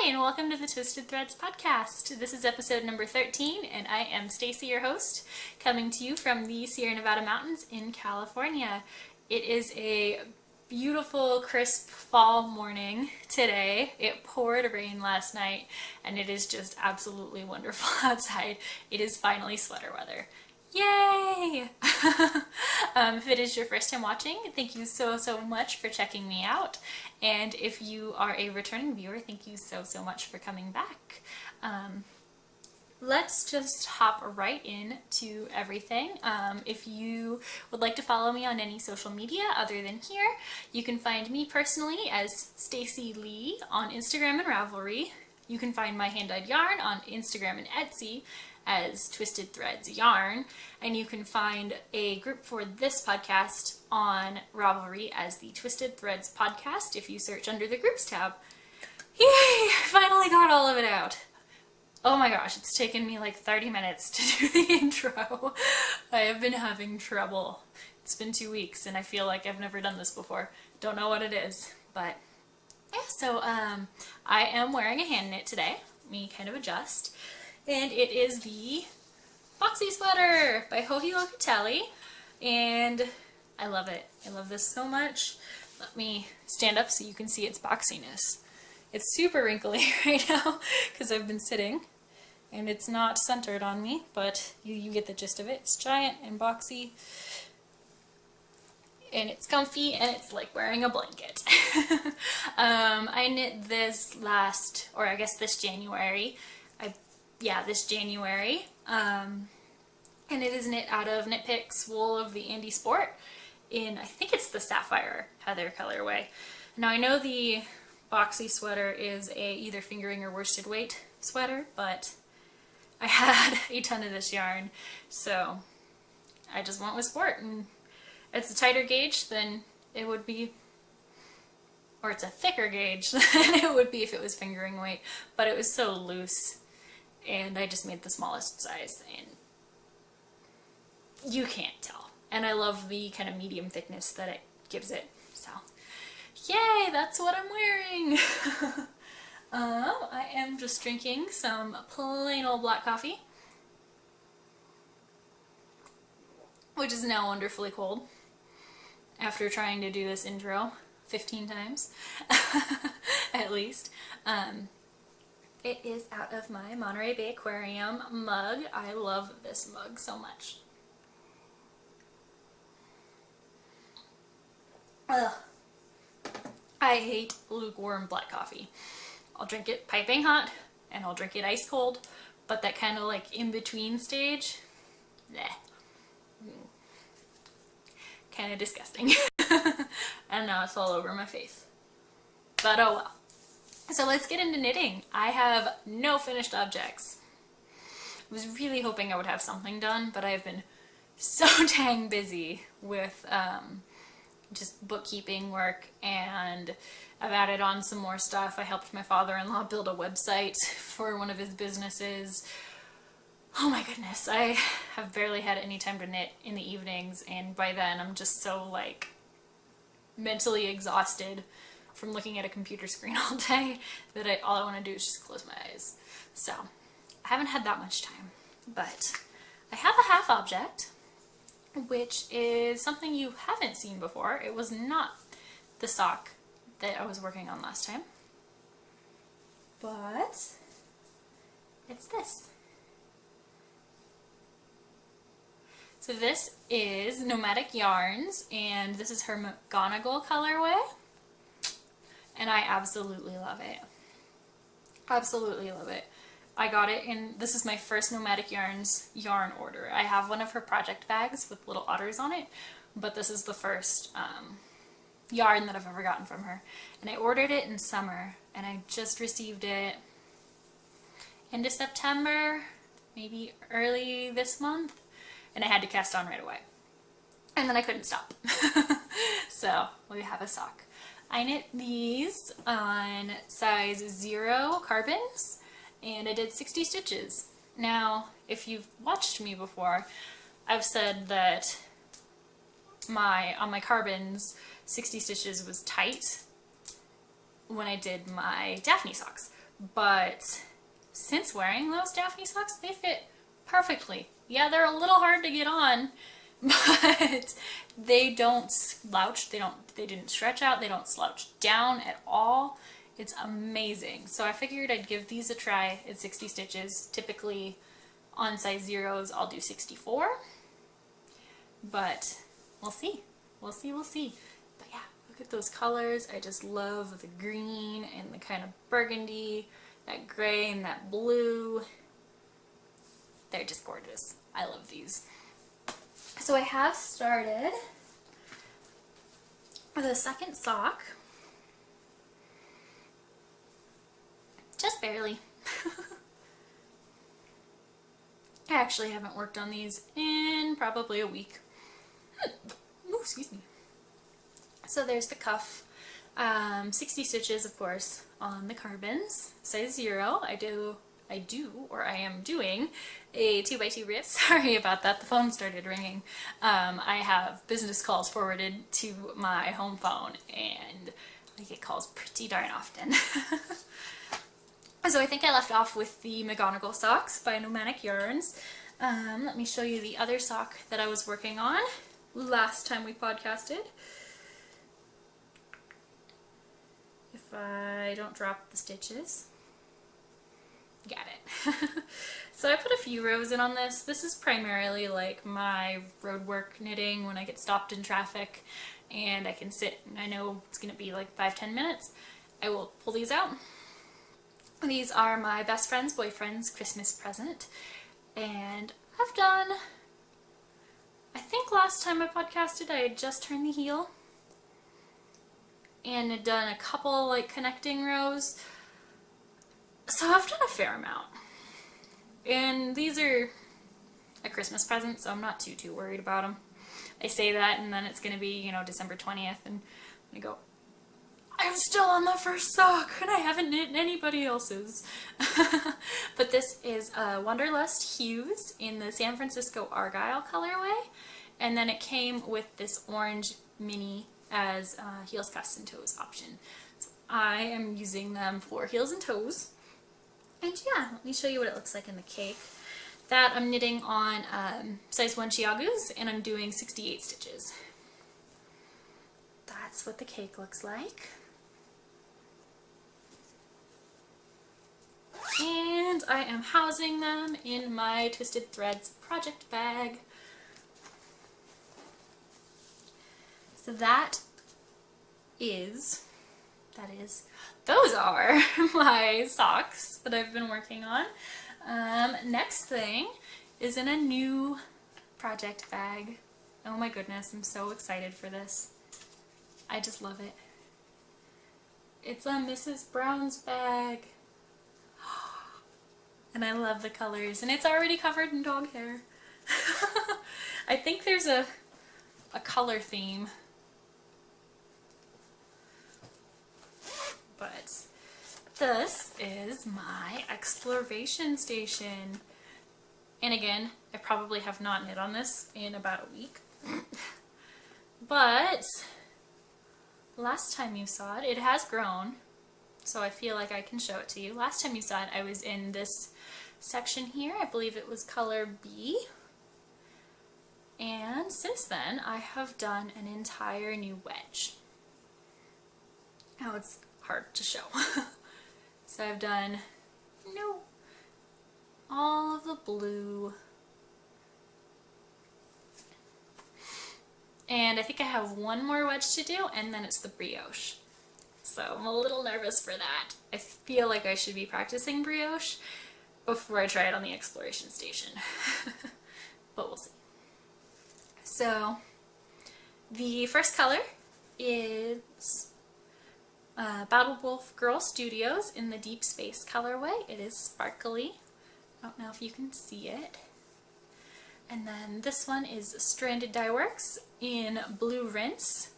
and welcome to the Threads Podcast. This is episode number 13, and I am Stacy, your host, coming to you from the Sierra Nevada mountains in California. It is a beautiful, crisp fall morning today. It poured rain last night, and it is just absolutely wonderful outside. It is finally sweater weather. Yay! If it is your first time watching, thank you so much for checking me out. And if you are a returning viewer, thank you so much for coming back. Let's just hop right into everything. If you would like to follow me on any social media other than here, you can find me personally as Stacy Lee on Instagram and Ravelry. You can find my hand-dyed yarn on Instagram and Etsy as Twisted Threads Yarn, and you can find a group for this podcast on Ravelry as the Twisted Threads Podcast if you search under the Groups tab. Yay! I finally got all of it out. Oh my gosh, it's taken me like 30 minutes to do the intro. I have been having trouble. It's been 2 weeks and I feel like I've never done this before. Don't know what it is, but yeah, so I am wearing a hand knit today. Let me kind of adjust. And it is the Boxy Sweater by Catelli, and I love it. I love this so much. Let me stand up so you can see its boxiness. It's super wrinkly right now because I've been sitting, and it's not centered on me, but you get the gist of it. It's giant and boxy, and it's comfy, and it's like wearing a blanket. I knit this this January. This January, and it is knit out of Knit Picks wool of the Andy Sport in, I think it's the Sapphire Heather colorway. Now I know the Boxy sweater is a either fingering or worsted weight sweater, but I had a ton of this yarn, so I just went with Sport, and it's a tighter gauge than it would be, or it's a thicker gauge than it would be if it was fingering weight, but it was so loose. And I just made the smallest size, and you can't tell. And I love the kind of medium thickness that it gives it. So, yay, that's what I'm wearing. I am just drinking some plain old black coffee, which is now wonderfully cold after trying to do this intro 15 times, at least. It is out of my Monterey Bay Aquarium mug. I love this mug so much. Ugh. I hate lukewarm black coffee. I'll drink it piping hot, and I'll drink it ice cold, but that kind of like in-between stage, kind of disgusting. And now it's all over my face. But oh well. So let's get into knitting. I have no finished objects. I was really hoping I would have something done, but I've been so dang busy with just bookkeeping work, and I've added on some more stuff. I helped my father-in-law build a website for one of his businesses. Oh my goodness, I have barely had any time to knit in the evenings, and by then I'm just so like mentally exhausted from looking at a computer screen all day that all I want to do is just close my eyes. So I haven't had that much time, but I have a half object, which is something you haven't seen before. It was not the sock that I was working on last time, but it's this. So this is Nomadic yarns, and this is her McGonagal colorway. And I absolutely love it. Absolutely love it. I got it in, this is my first Nomadic Yarns yarn order. I have one of her project bags with little otters on it, but this is the first yarn that I've ever gotten from her. And I ordered it in summer, and I just received it into September, maybe early this month, and I had to cast on right away. And then I couldn't stop. So we have a sock. I knit these on size 0 carbons, and I did 60 stitches. Now, if you've watched me before, I've said that on my carbons, 60 stitches was tight when I did my Daphne socks. but since wearing those Daphne socks, they fit perfectly. Yeah, they're a little hard to get on, but they don't slouch, they didn't stretch out, they don't slouch down at all. It's amazing. So I figured I'd give these a try at 60 stitches. Typically on size zeros I'll do 64, but we'll see. We'll see. But yeah, look at those colors. I just love the green and the kind of burgundy, that gray and that blue. They're just gorgeous. I love these. So I have started with a second sock. Just barely. I actually haven't worked on these in probably a week. Ooh, excuse me. So there's the cuff. 60 stitches, of course, on the carbons. Size 0. I am doing a 2x2 rib. Sorry about that, the phone started ringing. I have business calls forwarded to my home phone, and I get calls pretty darn often. So I think I left off with the McGonagal socks by Nomadic yarns. Let me show you the other sock that I was working on last time we podcasted. If I don't drop the stitches. Got it. So I put a few rows in on this. This is primarily like my road work knitting when I get stopped in traffic and I can sit and I know it's going to be like 5-10 minutes. I will pull these out. These are my best friend's boyfriend's Christmas present, and I've done, I think last time I podcasted I had just turned the heel and had done a couple like connecting rows, so I've done a fair amount. And these are a Christmas present, so I'm not too worried about them. I say that and then it's going to be, you know, December 20th and I go, I'm still on the first sock and I haven't knit anybody else's. But this is Wanderlust Hues in the San Francisco Argyle colorway, and then it came with this orange mini as heels, cuffs, and toes option. So I am using them for heels and toes. And yeah, let me show you what it looks like in the cake. That I'm knitting on size 1 Chiagus, and I'm doing 68 stitches. That's what the cake looks like. And I am housing them in my Twisted Threads project bag. So those are my socks that I've been working on. Next thing is in a new project bag. Oh my goodness, I'm so excited for this. I just love it. It's a Mrs. Brown's bag. And I love the colors, and it's already covered in dog hair. I think there's a color theme. But this is my exploration station. And again, I probably have not knit on this in about a week. But last time you saw it, it has grown. So I feel like I can show it to you. Last time you saw it, I was in this section here. I believe it was color B. And since then, I have done an entire new wedge. Now it's hard to show. So I've done all of the blue. And I think I have one more wedge to do, and then it's the brioche. So I'm a little nervous for that. I feel like I should be practicing brioche before I try it on the exploration station. But we'll see. So the first color is Battle Wolf Girl Studios in the Deep Space colorway. It is sparkly. I don't know if you can see it. And then this one is Stranded Dye Works in Blue Rinse.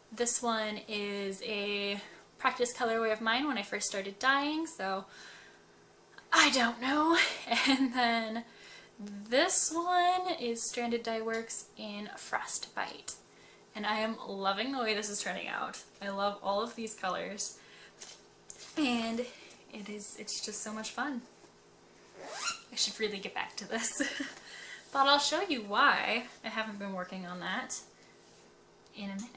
This one is a practice colorway of mine when I first started dyeing, so I don't know. And then this one is Stranded Dye Works in Frostbite. And I am loving the way this is turning out. I love all of these colors. And it it's just so much fun. I should really get back to this. But I'll show you why I haven't been working on that in a minute.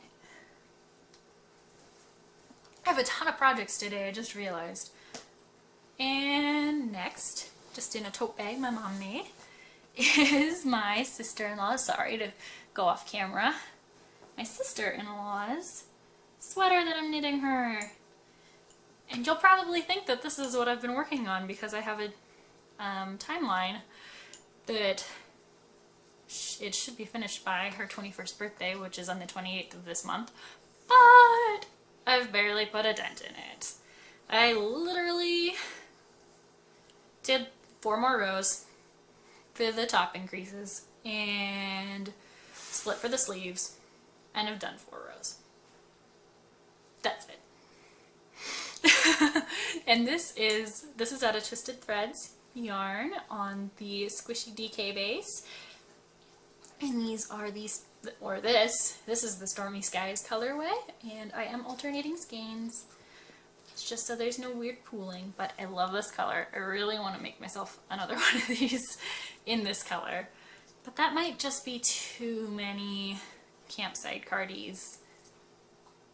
I have a ton of projects today, I just realized. And next, just in a tote bag my mom made, is my sister-in-law, sorry to go off camera, my sister-in-law's sweater that I'm knitting her. And you'll probably think that this is what I've been working on because I have a timeline that it should be finished by her 21st birthday, which is on the 28th of this month, but I've barely put a dent in it. I literally did 4 more rows for the top increases and split for the sleeves, and I've done 4 rows. That's it. And this is out of Twisted Threads yarn on the Squishy DK base. And this is the Stormy Skies colorway, and I am alternating skeins. It's just so there's no weird pooling, but I love this color. I really want to make myself another one of these in this color. But that might just be too many campsite cardies.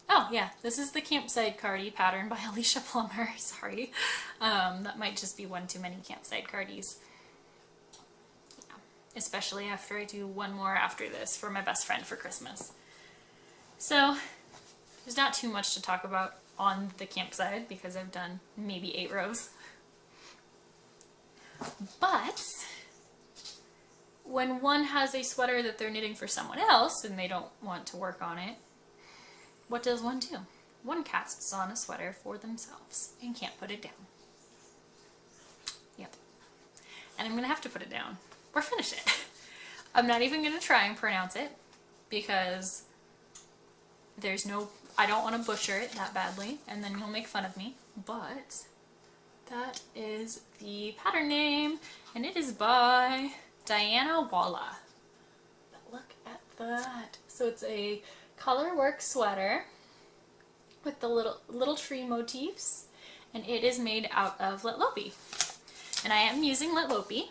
Oh yeah, this is the campsite cardie pattern by Alicia Plummer, sorry. That might just be one too many campsite cardies. Yeah. Especially after I do one more after this for my best friend for Christmas. So, there's not too much to talk about on the campsite because I've done maybe 8 rows. But, when one has a sweater that they're knitting for someone else and they don't want to work on it, what does one do? One casts on a sweater for themselves and can't put it down. Yep. And I'm going to have to put it down or finish it. I'm not even going to try and pronounce it because I don't want to butcher it that badly and then you'll make fun of me. But that is the pattern name and it is by Diana Walla. But look at that. So it's a colorwork sweater with the little tree motifs, and it is made out of Lettlopi. And I am using Lettlopi.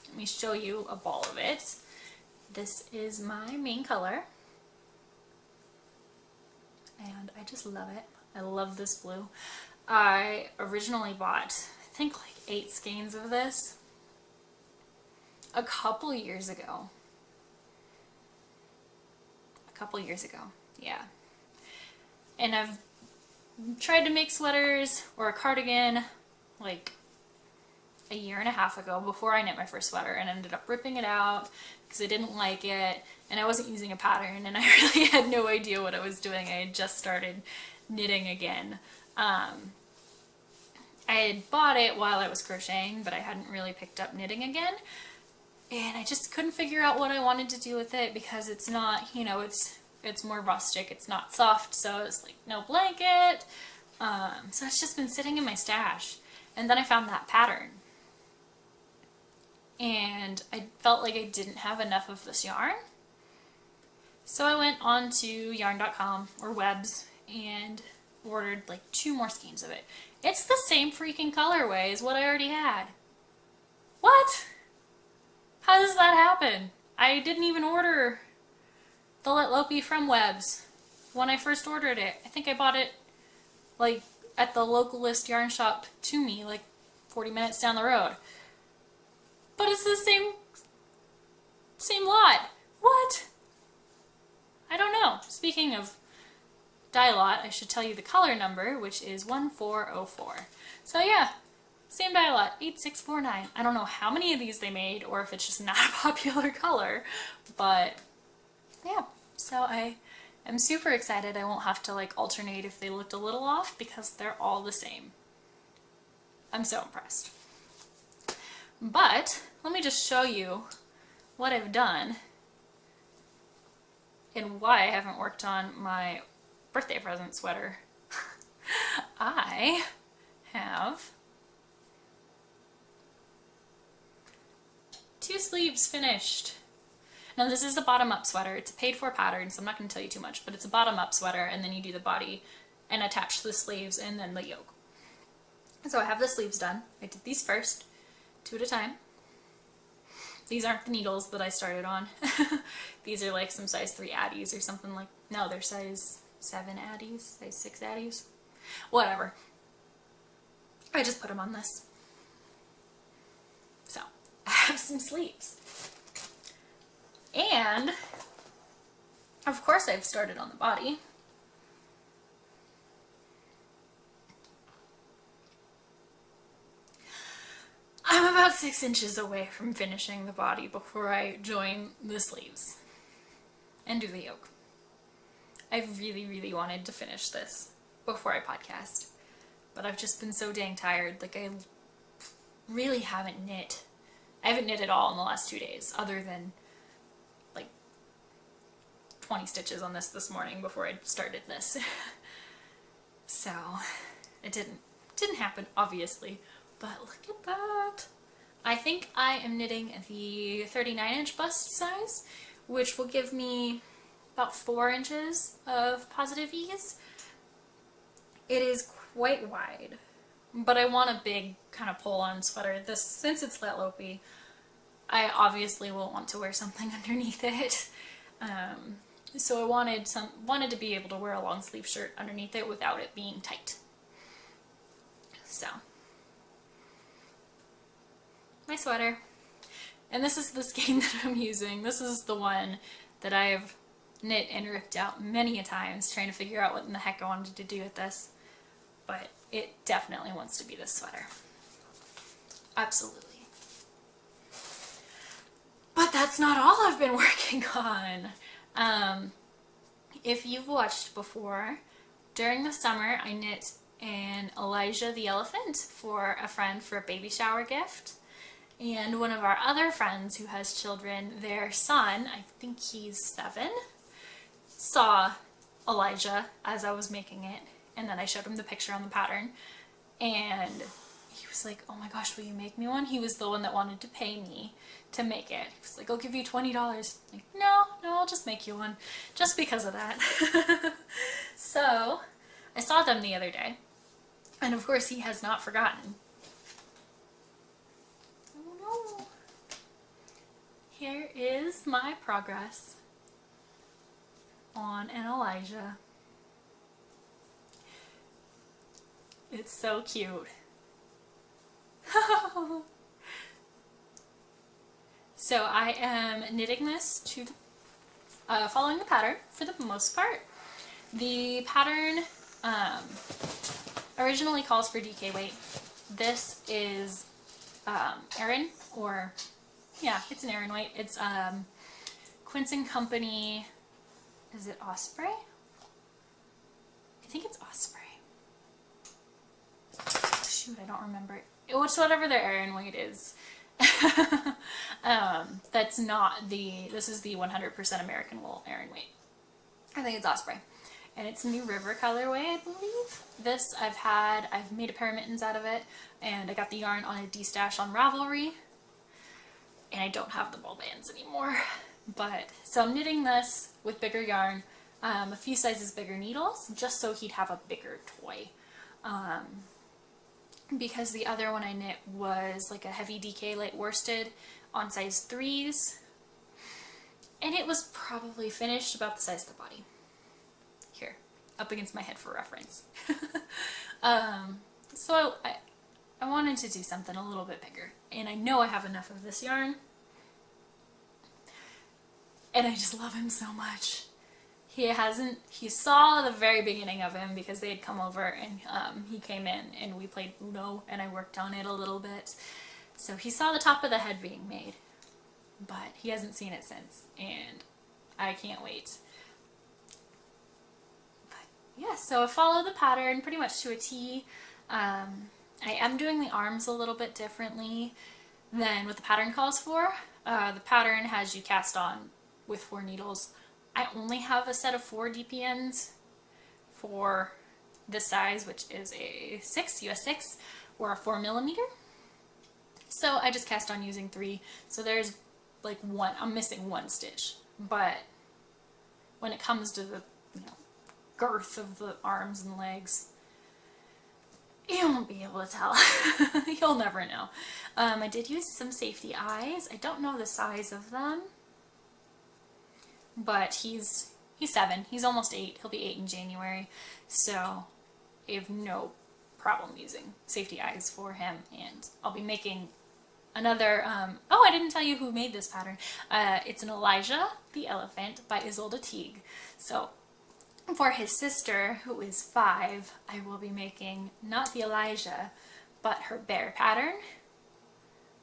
Let me show you a ball of it. This is my main color, and I just love it. I love this blue. I originally bought, I think, like 8 skeins of this a couple years ago. Yeah. And I've tried to make sweaters or a cardigan like a year and a half ago before I knit my first sweater and ended up ripping it out because I didn't like it and I wasn't using a pattern and I really had no idea what I was doing. I had just started knitting again. I had bought it while I was crocheting, but I hadn't really picked up knitting again. And I just couldn't figure out what I wanted to do with it because it's not, you know, it's more rustic, it's not soft, so it's like no blanket. So it's just been sitting in my stash. And then I found that pattern. And I felt like I didn't have enough of this yarn. So I went on to yarn.com or webs and ordered like 2 more skeins of it. It's the same freaking colorway as what I already had. What? How does that happen? I didn't even order the Lettlopi from Webs when I first ordered it. I think I bought it like at the localist yarn shop to me, like 40 minutes down the road. But it's the same lot. What? I don't know. Speaking of dye lot, I should tell you the color number, which is 1404. So yeah. Same dye lot, 8649. I don't know how many of these they made or if it's just not a popular color, but yeah. So I am super excited I won't have to like alternate if they looked a little off because they're all the same. I'm so impressed. But let me just show you what I've done and why I haven't worked on my birthday present sweater. I have 2 sleeves finished. Now this is a bottom-up sweater. It's a paid-for pattern, so I'm not going to tell you too much, but it's a bottom-up sweater, and then you do the body and attach the sleeves and then the yoke. So I have the sleeves done. I did these first, 2 at a time. These aren't the needles that I started on. These are like some size 3 addies or something like, no, they're size 7 addies, size 6 addies. Whatever. I just put them on this. So, I have some sleeves. And, of course I've started on the body. I'm about 6 inches away from finishing the body before I join the sleeves and do the yoke. I really, really wanted to finish this before I podcast, but I've just been so dang tired. Like, I really haven't knit. I haven't knit at all in the last 2 days, other than like 20 stitches on this morning before I started this. So it didn't happen, obviously. But look at that. I think I am knitting the 39-inch bust size, which will give me about 4 inches of positive ease. It is quite wide, but I want a big kind of pull-on sweater. Since it's Lettlopi, I obviously will want to wear something underneath it. So I wanted to be able to wear a long sleeve shirt underneath it without it being tight. So. My sweater. And this is the skein that I'm using. This is the one that I've knit and ripped out many a times trying to figure out what in the heck I wanted to do with this. But it definitely wants to be this sweater. Absolutely. But that's not all I've been working on. If you've watched before, during the summer I knit an Elijah the elephant for a friend for a baby shower gift. And one of our other friends who has children, their son, I think he's 7, saw Elijah as I was making it. And then I showed him the picture on the pattern. And he was like, oh my gosh, will you make me one? He was the one that wanted to pay me to make it. He was like, I'll give you $20. I'm like, no, I'll just make you one. Just because of that. So, I saw them the other day. And of course he has not forgotten. Here is my progress on an Elijah. It's so cute. So I am knitting this to following the pattern for the most part. The pattern originally calls for DK weight. This is Aran, or yeah, it's an Aran weight. It's Quince & Company. Is it Osprey? I think it's Osprey. Shoot, I don't remember. It's whatever their Aran weight is. That's not this is the 100% American wool Aran weight. I think it's Osprey. And it's New River colorway, I believe. This I've made a pair of mittens out of it, and I got the yarn on a D-stash on Ravelry. And I don't have the ball bands anymore. So I'm knitting this with bigger yarn, a few sizes bigger needles, just so he'd have a bigger toy. Because the other one I knit was like a heavy DK light worsted on size 3s. And it was probably finished about the size of the body. Here, up against my head for reference. So I wanted to do something a little bit bigger. And I know I have enough of this yarn. And I just love him so much. He saw the very beginning of him because they had come over and he came in and we played Uno and I worked on it a little bit. So he saw the top of the head being made, but he hasn't seen it since and I can't wait. But yeah, so I follow the pattern pretty much to a T. I am doing the arms a little bit differently than what the pattern calls for. The pattern has you cast on with 4 needles. I only have a set of 4 DPNs for this size, which is a 6, US 6, or a 4mm. So I just cast on using 3. So there's like I'm missing 1 stitch. But when it comes to the girth of the arms and legs, You won't be able to tell. You'll never know. I did use some safety eyes. I don't know the size of them, but he's 7. He's almost 8. He'll be 8 in January, so I have no problem using safety eyes for him. And I'll be making another, oh, I didn't tell you who made this pattern. It's an Elijah the Elephant by Isolde Teague. So for his sister, who is 5, I will be making not the Elijah, but her bear pattern.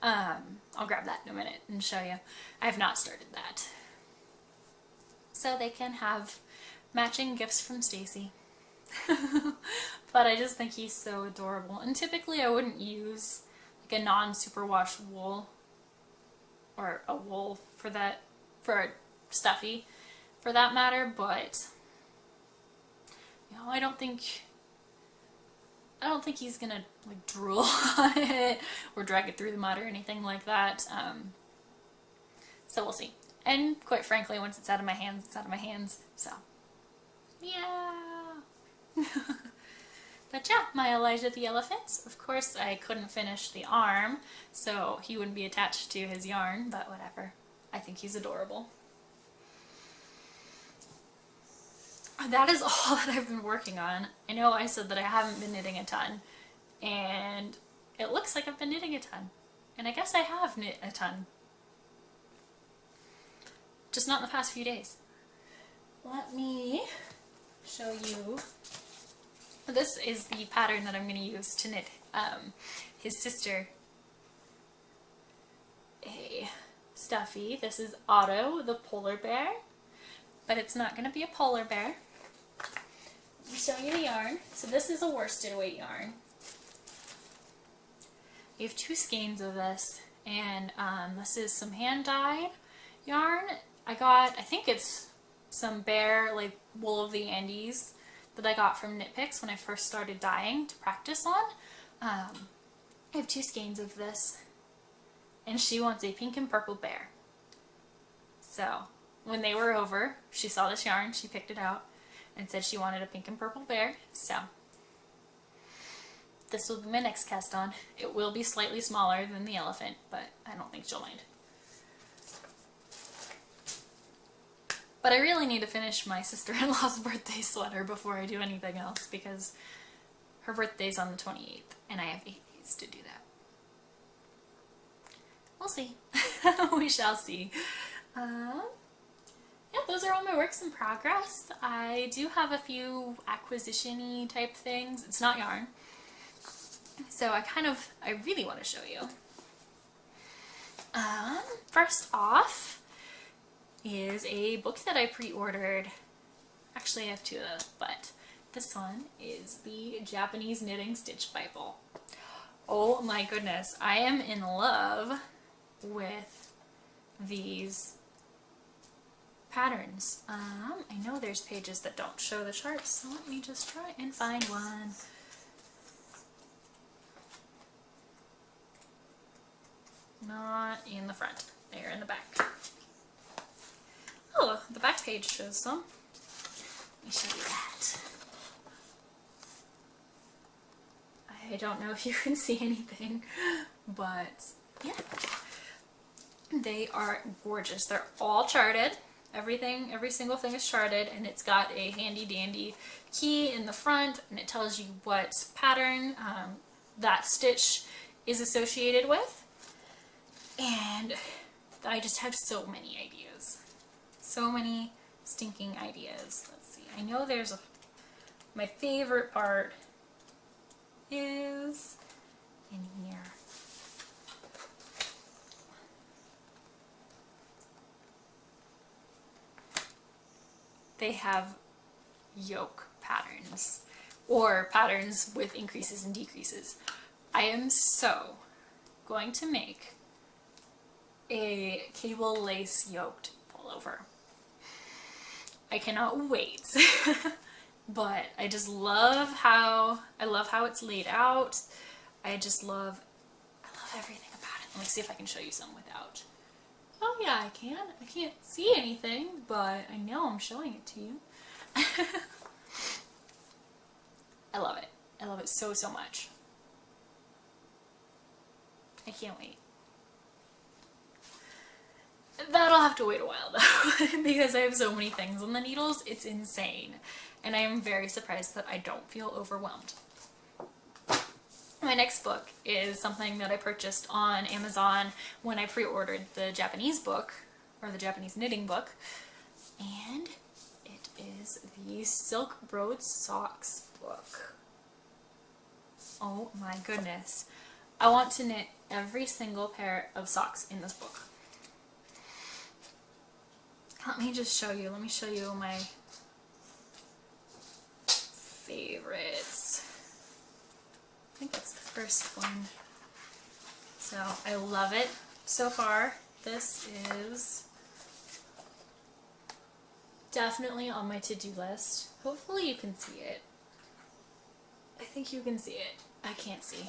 I'll grab that in a minute and show you. I have not started that. So they can have matching gifts from Stacy. But I just think he's so adorable. And typically I wouldn't use like a non-superwash wool or a wool for that, for a stuffy for that matter, but you know, I don't think he's gonna like drool on it or drag it through the mud or anything like that. So we'll see. And quite frankly, once it's out of my hands, it's out of my hands. So yeah. But yeah, my Elijah the Elephant. Of course, I couldn't finish the arm, so he wouldn't be attached to his yarn, but whatever. I think he's adorable. That is all that I've been working on. I know I said that I haven't been knitting a ton, and it looks like I've been knitting a ton. And I guess I have knit a ton. Just not in the past few days. Let me show you. This is the pattern that I'm going to use to knit his sister a stuffy. This is Otto, the polar bear, but it's not going to be a polar bear. Let me show you the yarn. So this is a worsted weight yarn. You have 2 skeins of this, and this is some hand-dyed yarn. I think it's some bear, like wool of the Andes, that I got from Knit Picks when I first started dyeing to practice on. I have 2 skeins of this, and she wants a pink and purple bear. So when they were over, she saw this yarn, she picked it out, and said she wanted a pink and purple bear. So this will be my next cast on. It will be slightly smaller than the elephant, but I don't think she'll mind. But I really need to finish my sister-in-law's birthday sweater before I do anything else, because her birthday's on the 28th, and I have 8 days to do that. We'll see. We shall see. Yeah, those are all my works in progress. I do have a few acquisition-y type things. It's not yarn. So I really want to show you. First off is a book that I pre-ordered. Actually, I have 2 of those, but this one is the Japanese Knitting Stitch Bible. Oh my goodness, I am in love with these patterns. I know there's pages that don't show the charts, so let me just try and find one. Not in the front, they're in the back. Oh, the back page shows some. Let me show you that. I don't know if you can see anything, but yeah. They are gorgeous. They're all charted. Every single thing is charted, and it's got a handy dandy key in the front, and it tells you what pattern that stitch is associated with. And I just have so many ideas. So many stinking ideas. Let's see. I know there's my favorite part is in here. They have yoke patterns, or patterns with increases and decreases. I am so going to make a cable lace yoked pullover. I cannot wait. But I just love how it's laid out. I love everything about it. Let me see if I can show you some without. Oh yeah, I can. I can't see anything, but I know I'm showing it to you. I love it. I love it so, so much. I can't wait. That'll have to wait a while though, because I have so many things on the needles, it's insane. And I am very surprised that I don't feel overwhelmed. My next book is something that I purchased on Amazon when I pre-ordered the Japanese book, or the Japanese knitting book, and it is the Silk Road Socks book. Oh my goodness. I want to knit every single pair of socks in this book. Let me just show you. Let me show you my favorites. I think that's the first one. So I love it so far. This is definitely on my to-do list. Hopefully you can see it. I think you can see it. I can't see.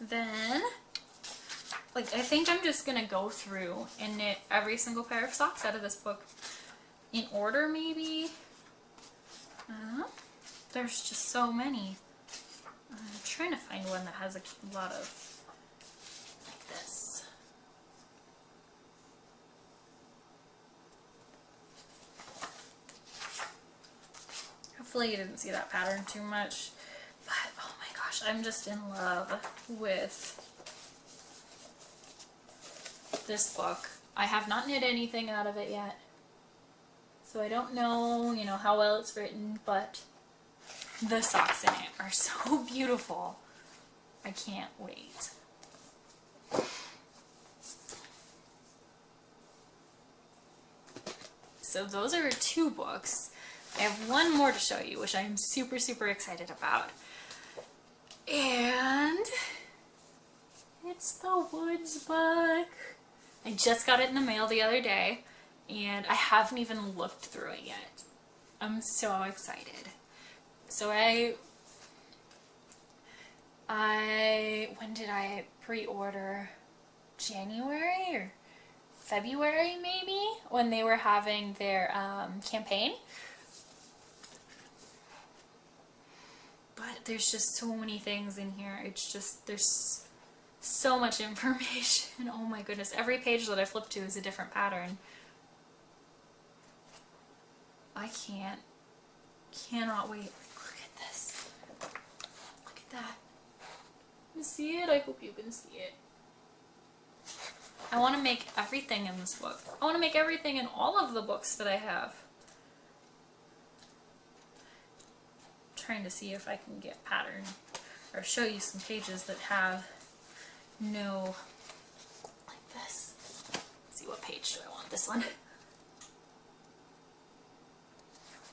Then, like, I think I'm just gonna go through and knit every single pair of socks out of this book in order, maybe. There's just so many. I'm trying to find one that has a lot of, like this. Hopefully you didn't see that pattern too much, but oh my gosh, I'm just in love with this book. I have not knit anything out of it yet, so I don't know, you know, how well it's written, but the socks in it are so beautiful. I can't wait. So those are 2 books. I have one more to show you, which I am super, super excited about. And it's the Woods book. I just got it in the mail the other day, and I haven't even looked through it yet. I'm so excited. So when did I pre-order? January or February maybe? When they were having their campaign. But there's just so many things in here. It's just, there's so much information. Oh my goodness. Every page that I flip to is a different pattern. I cannot wait. Look at this. Look at that. You see it? I hope you can see it. I want to make everything in this book. I want to make everything in all of the books that I have. Trying to see if I can get pattern or show you some pages that have no, like this. Let's see, what page do I want? This one.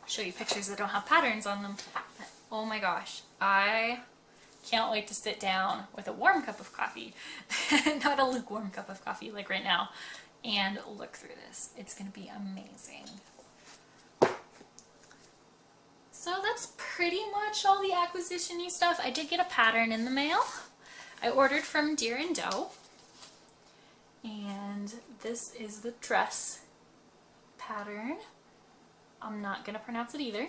Show you pictures that don't have patterns on them. But, oh my gosh, I can't wait to sit down with a warm cup of coffee, not a lukewarm cup of coffee like right now, and look through this. It's gonna be amazing. So that's pretty much all the acquisition-y stuff. I did get a pattern in the mail. I ordered from Deer and Doe. And this is the dress pattern. I'm not going to pronounce it either.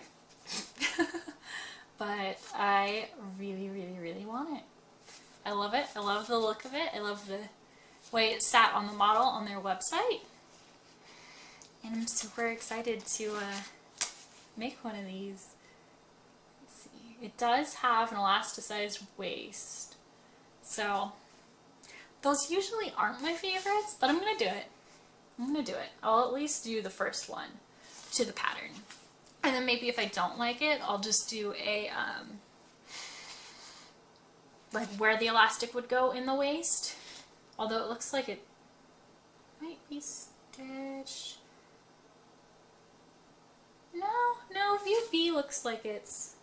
But I really, really, really want it. I love it. I love the look of it. I love the way it sat on the model on their website. And I'm super excited to make one of these. It does have an elasticized waist, so those usually aren't my favorites, but I'm gonna do it. I'm gonna do it. I'll at least do the first one to the pattern, and then maybe if I don't like it, I'll just do a like where the elastic would go in the waist, although it looks like it might be stitched. No, view B looks like it's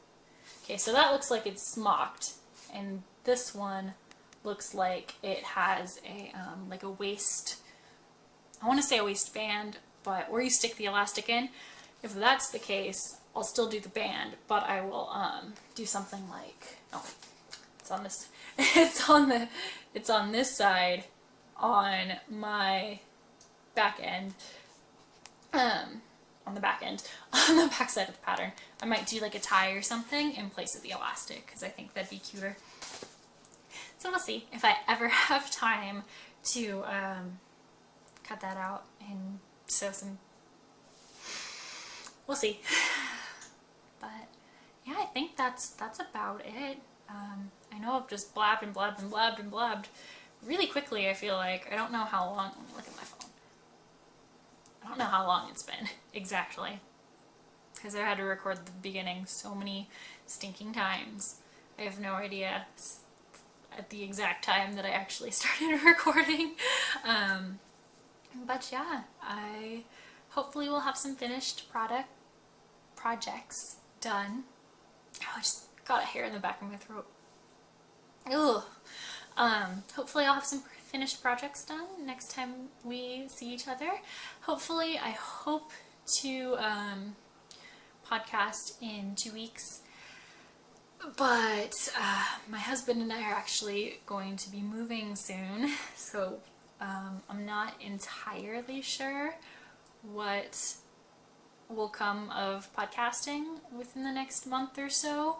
okay, so that looks like it's smocked, and this one looks like it has a like a waist, I want to say a waistband, but where you stick the elastic in. If that's the case, I'll still do the band, but I will do something like, oh, it's on this, it's on this side on my back end, on the back end, on the back side of the pattern. I might do like a tie or something in place of the elastic because I think that'd be cuter. So we'll see if I ever have time to cut that out and sew some. We'll see. But yeah, I think that's about it. I know I've just blabbed and blabbed and blabbed and blabbed really quickly. I feel like I don't know how long. Let me look at my phone. I don't know how long it's been exactly because I had to record the beginning so many stinking times. I have no idea at the exact time that I actually started recording. But yeah, I hopefully will have some finished projects done. Oh, I just got a hair in the back of my throat. Ugh. Hopefully I'll have some finished projects done next time we see each other. Hopefully, I hope to podcast in 2 weeks. But my husband and I are actually going to be moving soon, so I'm not entirely sure what will come of podcasting within the next month or so.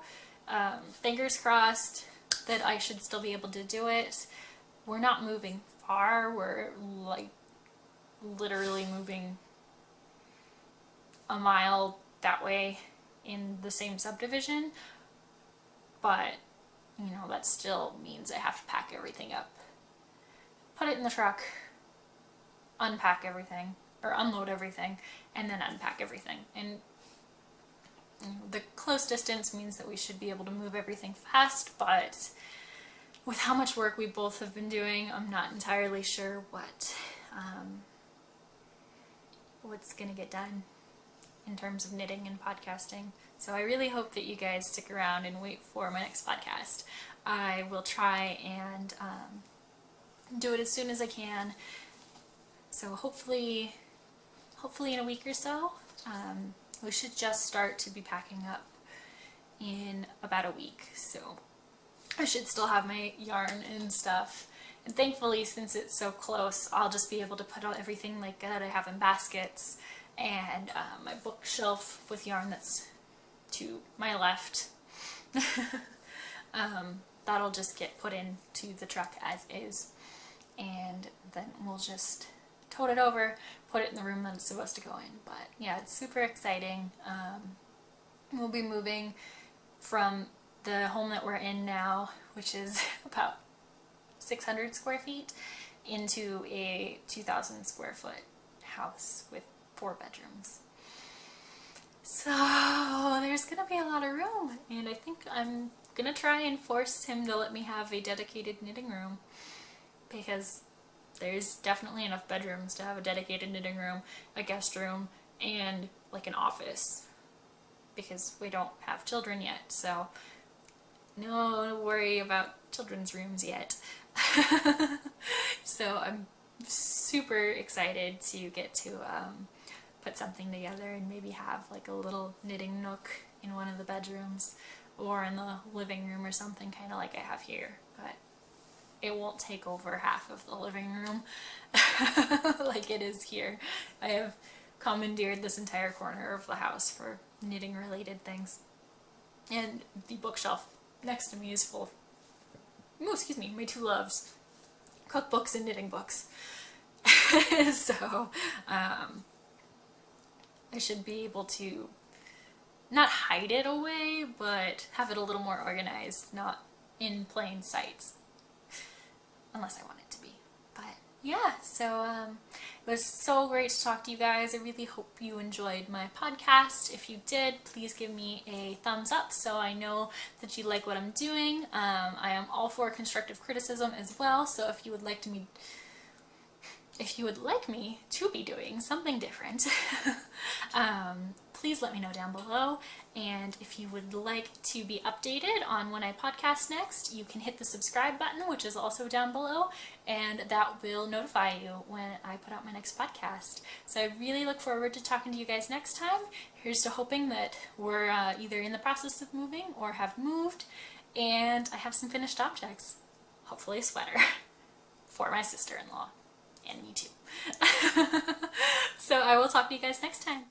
Fingers crossed that I should still be able to do it. We're not moving far. We're like literally moving a mile that way in the same subdivision. But, you know, that still means I have to pack everything up. Put it in the truck, unpack everything, or unload everything, and then unpack everything. And you know, the close distance means that we should be able to move everything fast, but with how much work we both have been doing, I'm not entirely sure what's gonna get done in terms of knitting and podcasting. So I really hope that you guys stick around and wait for my next podcast. I will try and do it as soon as I can. So hopefully in a week or so, we should just start to be packing up in about a week. So I should still have my yarn and stuff. And thankfully, since it's so close, I'll just be able to put out everything like that I have in baskets, and my bookshelf with yarn that's to my left. That'll just get put into the truck as is, and then we'll just tote it over, put it in the room that it's supposed to go in. But yeah, it's super exciting. We'll be moving from the home that we're in now, which is about 600 square feet, into a 2,000 square foot house with 4 bedrooms. So there's gonna be a lot of room, and I think I'm gonna try and force him to let me have a dedicated knitting room, because there's definitely enough bedrooms to have a dedicated knitting room, a guest room, and like an office, because we don't have children yet, so no worry about children's rooms yet. So I'm super excited to get to put something together and maybe have like a little knitting nook in one of the bedrooms or in the living room or something, kind of like I have here. But it won't take over half of the living room like it is here. I have commandeered this entire corner of the house for knitting related things. And the bookshelf next to me is full of, my 2 loves, cookbooks and knitting books. So I should be able to not hide it away, but have it a little more organized, not in plain sight, unless I want it to be. But yeah, so it was so great to talk to you guys. I really hope you enjoyed my podcast. If you did, please give me a thumbs up so I know that you like what I'm doing. I am all for constructive criticism as well, so if you would like me to be doing something different, please let me know down below. And if you would like to be updated on when I podcast next, you can hit the subscribe button, which is also down below, and that will notify you when I put out my next podcast. So I really look forward to talking to you guys next time. Here's to hoping that we're either in the process of moving or have moved, and I have some finished objects. Hopefully a sweater for my sister-in-law. And me too. So I will talk to you guys next time.